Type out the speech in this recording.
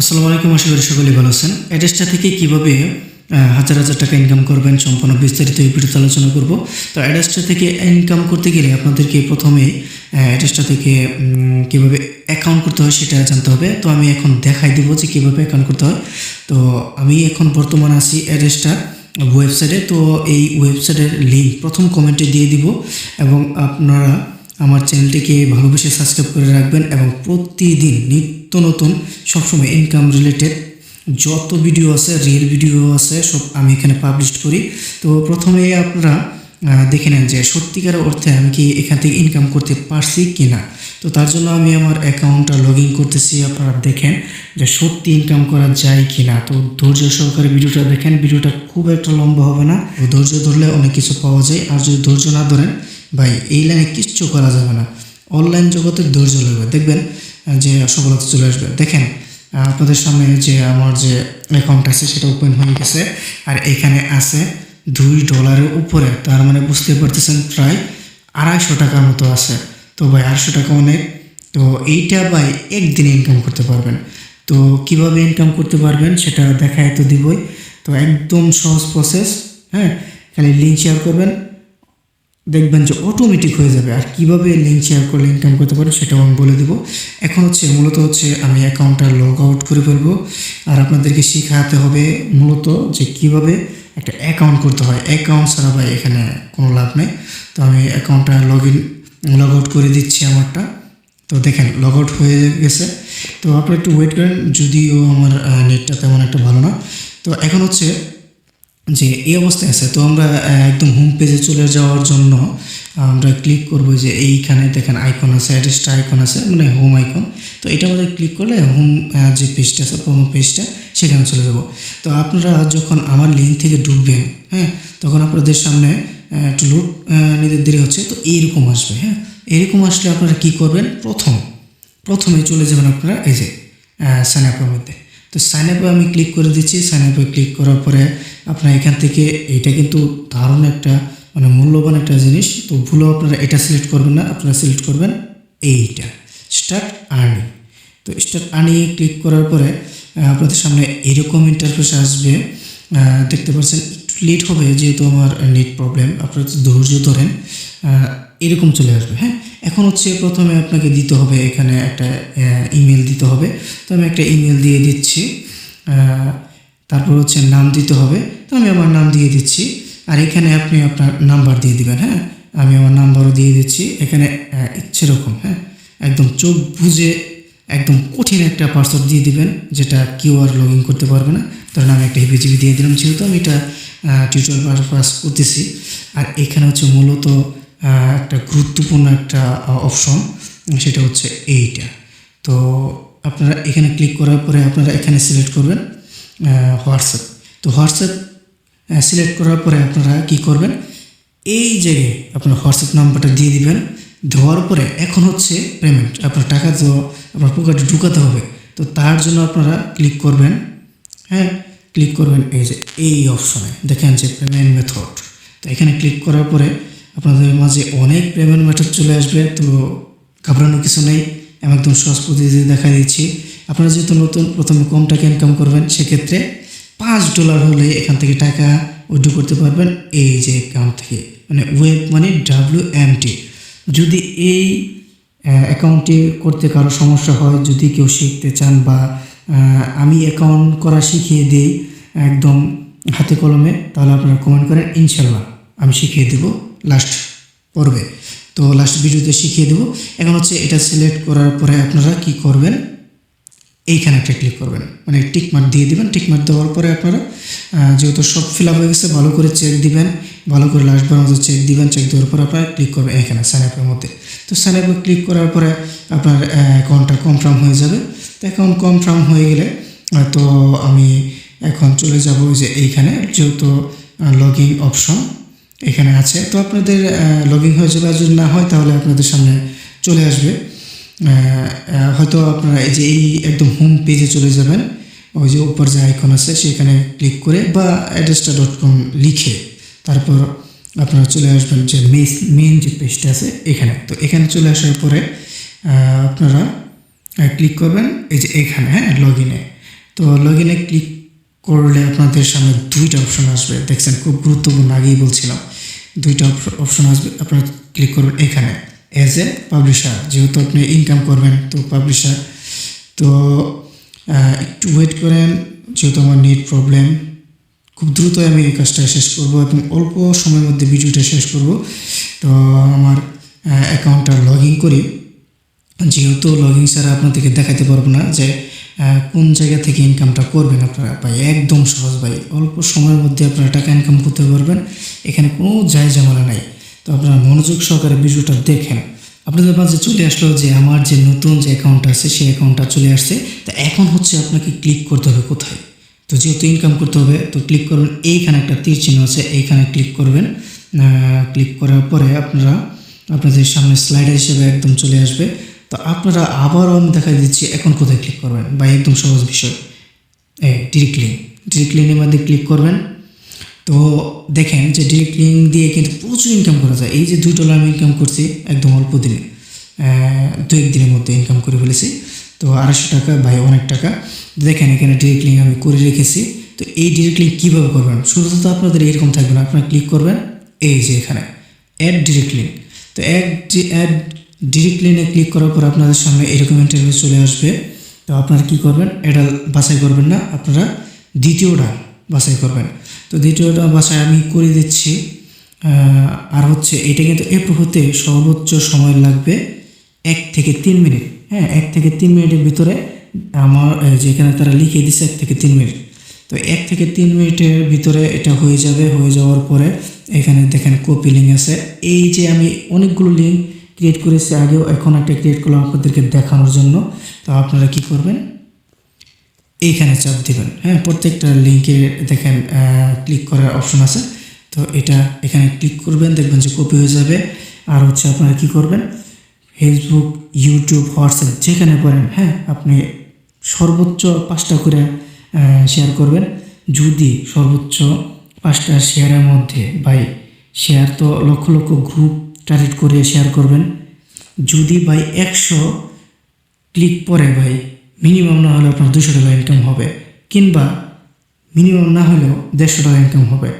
আসসালামু আলাইকুম, আশা করি সকলেই ভালো আছেন। অ্যাড্রেসটা থেকে কীভাবে হাজার হাজার টাকা ইনকাম করবেন সম্পূর্ণ বিস্তারিত এই ভিডিওতে আলোচনা করব। তো অ্যাড্রেসটা থেকে ইনকাম করতে গেলে আপনাদেরকে প্রথমে অ্যাড্রেসটা থেকে কীভাবে অ্যাকাউন্ট করতে হয় সেটা জানতে হবে। তো আমি এখন দেখাই দেবো যে কীভাবে অ্যাকাউন্ট করতে হয়। তো আমি এখন বর্তমানে আছি অ্যাড্রেসটা ওয়েবসাইটে। তো এই ওয়েবসাইটের লিঙ্ক প্রথম কমেন্টে দিয়ে দিব এবং আপনারা আমার চ্যানেলটিকে ভালোবেসে সাবস্ক্রাইব করে রাখবেন এবং প্রতিদিন নিত্য নতুন সবসময় ইনকাম রিলেটেড যত ভিডিও আছে, রিয়েল ভিডিও আছে, সব আমি এখানে পাবলিশ করি। তো প্রথমে আপনারা দেখে নেন যে সত্যিকার অর্থে আমি কি এখান থেকে ইনকাম করতে পারছি কি না। তো তার জন্য আমি আমার অ্যাকাউন্টটা লগ ইন করতেছি। আপনারা দেখেন যে সত্যি ইনকাম করা যায় কি না। তো ধৈর্য সহকারে ভিডিওটা দেখেন, ভিডিওটা খুব একটা লম্বা হবে না। ধৈর্য ধরলে অনেক কিছু পাওয়া যায়, আর যদি ধৈর্য না ধরেন ভাই এই লাইনে কিচ্ছু করা যাবে না। অনলাইন জগতে ধৈর্য লাগবে, দেখবেন যে সফলতা চলে আসবে। দেখেন আপনাদের সামনে যে আমার যে অ্যাকাউন্ট আছে সেটা ওপেন হয়ে গেছে, আর এখানে আছে $2 উপরে। তার মানে বুঝতে পারতেছেন প্রায় 250 টাকার মতো আছে। তো ভাই 250 টাকা অনেক। তো এইটা ভাই একদিনে ইনকাম করতে পারবেন। তো কিভাবে ইনকাম করতে পারবেন সেটা দেখায় তো দিবই। তো একদম সহজ প্রসেস, হ্যাঁ, খালি লিঙ্ক শেয়ার করবেন, দেখবেন যে অটোমেটিক হয়ে যাবে। আর কীভাবে লিঙ্ক শেয়ার করলে ইনকাম করতে পারেন সেটাও আমি বলে দেবো। এখন মূলত আমি অ্যাকাউন্টটা লগ আউট করে ফেলবো, আর আপনাদেরকে শেখাতে হবে মূলত যে কীভাবে একটা অ্যাকাউন্ট করতে হয়। অ্যাকাউন্ট ছাড়া ভাই এখানে কোনো লাভ নেই। তো আমি অ্যাকাউন্টটা লগ আউট করে দিচ্ছি আমারটা। তো দেখেন লগ আউট হয়ে গেছে। তো আপনারা একটু ওয়েট করেন, যদিও আমার নেটটা তেমন একটা ভালো না। তো এখন যে এই অবস্থায় আছে। তো আমরা একদম হোম পেজে চলে যাওয়ার জন্য আমরা ক্লিক করব যে এইখানে দেখেন আইকন আছে, অ্যাড্রেসটা আইকন আছে, মানে হোম আইকন। তো এটা আমাদের ক্লিক করলে হোম যে পেজটা আছে, প্রোমো পেজটা, সেখানে চলে যাব। তো আপনারা যখন আমার লিঙ্ক থেকে ঢুকবেন, হ্যাঁ, তখন আপনাদের সামনে একটু লোড নিতে দেরি হচ্ছে। তো এইরকম আসবে, হ্যাঁ, এরকম আসলে আপনারা কী করবেন, প্রথমে চলে যাবেন আপনারা এই যে সাইন আপের মধ্যে। তো সাইন আপে আমি ক্লিক করে দিচ্ছি। সাইন আপে ক্লিক করার পরে আপনারা এখান থেকে, এইটা কিন্তু দারুণ একটা মানে মূল্যবান একটা জিনিস। তো ভুলও আপনারা এটা সিলেক্ট করবেন না, আপনারা সিলেক্ট করবেন এইটা, স্টার্ট আর্নিং। তো স্টার্ট আর্নিংয়ে ক্লিক করার পরে আপনাদের সামনে এরকম ইন্টারফেস আসবে। দেখতে পাচ্ছেন একটু লেট হবে যেহেতু আমার নেট প্রবলেম, আপনারা ধৈর্য ধরেন, এরকম চলে আসবে। হ্যাঁ, এখন প্রথমে আপনাকে দিতে হবে এখানে একটা ইমেল দিতে হবে। তো আমি একটা ইমেল দিয়ে দিচ্ছি। তারপর নাম দিতে হবে। তো আমি আমার নাম দিয়ে দিচ্ছি, আর এখানে আপনি আপনার নাম্বার দিয়ে দিবেন। হ্যাঁ, আমি আমার নাম্বারও দিয়ে দিচ্ছি এখানে ইচ্ছে রকম। হ্যাঁ, একদম চোখ বুঝে একদম কঠিন একটা পাসওয়ার্ড দিয়ে দিবেন, যেটা কেউ আর লগ ইন করতে পারবে না। ধরেন আমি একটা হিবিজিবি দিয়ে দিলাম, যেহেতু আমি এটা টিউটোরিয়াল পারপাস করতেছি। আর এখানে মূলত একটা গুরুত্বপূর্ণ একটা অপশন, সেটা এইটা। তো আপনারা এখানে ক্লিক করার পরে আপনারা এখানে সিলেক্ট করবেন হোয়াটসঅ্যাপ। তো হোয়াটসঅ্যাপ সিলেক্ট করার পরে আপনারা কি করবেন, এই জায়গায় আপনার হোয়াটসঅ্যাপ নাম্বারটা দিয়ে দিবেন। দেওয়ার পরে এখন পেমেন্ট, আপনার টাকা তো আপনার পকেটে ঢুকাতে হবে। তো তার জন্য আপনারা ক্লিক করবেন, হ্যাঁ, ক্লিক করবেন এই যে এই অপশনে দেখেন যে পেমেন্ট মেথড। তো এখানে ক্লিক করার পরে আপনাদের মাঝে অনেক পেমেন্ট মেথড চলে আসবে। তো ঘাবড়ানোর কিছু নেই, আমি একদম সহজ পদ্ধতি দেখা দিচ্ছি। আপনারা যেহেতু নতুন, প্রথমে কম টাকা ইনকাম করবেন, সেক্ষেত্রে $5 হলে এখান থেকে টাকা উইথড্র করতে পারবেন এই যে অ্যাকাউন্ট থেকে, মানে ওয়েব মানি WMT। যদি এই অ্যাকাউন্টটি করতে কারো সমস্যা হয়, যদি কেউ শিখতে চান, বা আমি অ্যাকাউন্ট করা শিখিয়ে দিই একদম হাতে কলমে, তাহলে আপনারা কমেন্ট করেন, ইনশাল্লাহ আমি শিখিয়ে দেবো লাস্ট পর্বে। তো লাস্ট ভিডিওতে শিখিয়ে দেবো। এখন এটা সিলেক্ট করার পরে আপনারা কি করবেন, এইখানে একটা ক্লিক করবেন, মানে টিকমার্ক দিয়ে দিবেন। টিকমার্ক দেওয়ার পরে আপনারা যেহেতু সব ফিল আপ হয়ে গেছে, ভালো করে চেক দিবেন, ভালো করে লাস্টবার মতো চেক দিবেন। চেক দেওয়ার পর আপনারা ক্লিক করবেন এখানে সাইন আপের মধ্যে। তো সাইন আপে ক্লিক করার পরে আপনার অ্যাকাউন্টটা কনফার্ম হয়ে যাবে। তো অ্যাকাউন্ট কনফার্ম হয়ে গেলে তো আমি এখন চলে যাব যে এইখানে, যেহেতু লগ ইন অপশন এখানে আছে। তো আপনাদের লগ ইন হয়ে যাবে, আর যদি না হয় তাহলে আপনাদের সামনে চলে আসবে। হয়তো আপনারা এই যে এই একদম হোম পেজে চলে যাবেন, ওই যে উপর যে আইকন আছে সেখানে ক্লিক করে বা addresta.com লিখে তারপর আপনারা চলে আসবেন যে মেইন যে পেজটা আছে এখানে। তো এখানে চলে আসার পরে আপনারা ক্লিক করবেন এই যে এখানে, হ্যাঁ, লগ ইনে। তো লগ ইনে ক্লিক করলে আপনাদের সামনে দুইটা অপশন আসবে, দেখছেন খুব গুরুত্বপূর্ণ, আগেই বলছিলাম দুইটা অপশন আসবে। আপনারা ক্লিক করবেন এখানে অ্যাজ এ পাবলিশার, যেহেতু আপনি ইনকাম করবেন তো পাবলিশার। তো একটু ওয়েট করেন, যেহেতু আমার নেট প্রবলেম, খুব দ্রুত আমি এই কাজটা শেষ করব এবং অল্প সময়ের মধ্যে ভিডিওটা শেষ করব। তো আমার অ্যাকাউন্টটা লগ ইন করি, যেহেতু লগ ইন ছাড়া আপনাদেরকে দেখাতে পারবো না যে কোন জায়গা থেকে ইনকামটা করবেন আপনারা। ভাই একদম সহজ ভাই, অল্প সময়ের মধ্যে আপনারা টাকা ইনকাম করতে পারবেন, এখানে কোনো ঝামেলা নাই। তো আপনারা মনোযোগ সহকারে ভিডিওটা দেখেন। আপনাদের মাঝে চলে আসলো যে আমার যে নতুন যে অ্যাকাউন্টটা আছে সেই অ্যাকাউন্টটা চলে আসছে। তো এখন হচ্ছে আপনাকে ক্লিক করতে হবে কোথায়, তো যেহেতু ইনকাম করতে হবে তো ক্লিক করবেন এইখানে একটা তীর চিহ্ন আছে, এইখানে ক্লিক করবেন। ক্লিক করার পরে আপনারা আপনাদের সামনে স্লাইডার হিসেবে একদম চলে আসবে। তো আপনারা আবারও আমি দেখা দিচ্ছি এখন কোথায় ক্লিক করবেন, বা একদম সহজ বিষয়, ডিরেক্ট লিঙ্কের মধ্যে ক্লিক করবেন। তো দেখেন যে ডিরেক্ট লিঙ্ক দিয়ে কিন্তু প্রচুর ইনকাম করা যায়। এই যে $2 আমি ইনকাম করছি একদম অল্প দিনে, 2-1 দিনের মধ্যে ইনকাম করে ফেলেছি। তো 250 টাকা ভাই অনেক টাকা। দেখেন এখানে ডিরেক্ট লিঙ্ক আমি করে রেখেছি। তো এই ডিরেক্ট লিঙ্ক কীভাবে করবেন, শুরুতে তো আপনাদের এরকম থাকবে না, আপনারা ক্লিক করবেন এই যে এখানে অ্যাড ডিরেক্ট লিঙ্ক। তো অ্যাড ডিরেক্ট লিঙ্কে ক্লিক করার পর আপনাদের সামনে এরকম ইন্টারভিউ চলে আসবে। তো আপনারা কী করবেন, এটা বাছাই করবেন না, আপনারা দ্বিতীয়টা বাছাই করবেন। তো দ্বিতীয়টা বাছাই আমি করে দিচ্ছি। আর হচ্ছে এটা কিন্তু অ্যাপ্রুভ হতে সর্বোচ্চ সময় লাগবে 1 থেকে 3 মিনিট। হ্যাঁ, 1 থেকে 3 মিনিটের ভিতরে আমার যেখানে তারা লিখে দিচ্ছে 1 থেকে 3 মিনিট। তো 1 থেকে 3 মিনিটের ভিতরে এটা হয়ে যাবে। হয়ে যাওয়ার পরে এখানে দেখেন কপি লিঙ্ক আছে। এই যে আমি অনেকগুলো লিঙ্ক ক্রিয়েট করেছি আগেও, এখন একটা ক্রিয়েট করলাম আপনাদেরকে দেখানোর জন্য। তো আপনারা কি করবেন, এইখানে চাপ দিবেন। হ্যাঁ, প্রত্যেকটা লিঙ্কে দেখেন ক্লিক করার অপশন আছে। তো এটা এখানে ক্লিক করবেন, দেখবেন যে কপি হয়ে যাবে। আর হচ্ছে আপনারা কি করবেন, ফেসবুক, ইউটিউব, হোয়াটসঅ্যাপ যেখানে পারেন, হ্যাঁ আপনি সর্বোচ্চ 5টা করে শেয়ার করবেন। যদি সর্বোচ্চ 5টা শেয়ারের মধ্যে, ভাই শেয়ার তো লক্ষ লক্ষ গ্রুপ টার্গেট করে শেয়ার করবেন। যদি ভাই 100 ক্লিক পরে ভাই মিনিমাম না হলেও আপনার $200 ইনকাম হবে, কিংবা মিনিমাম না হলেও $150 ইনকাম হবে।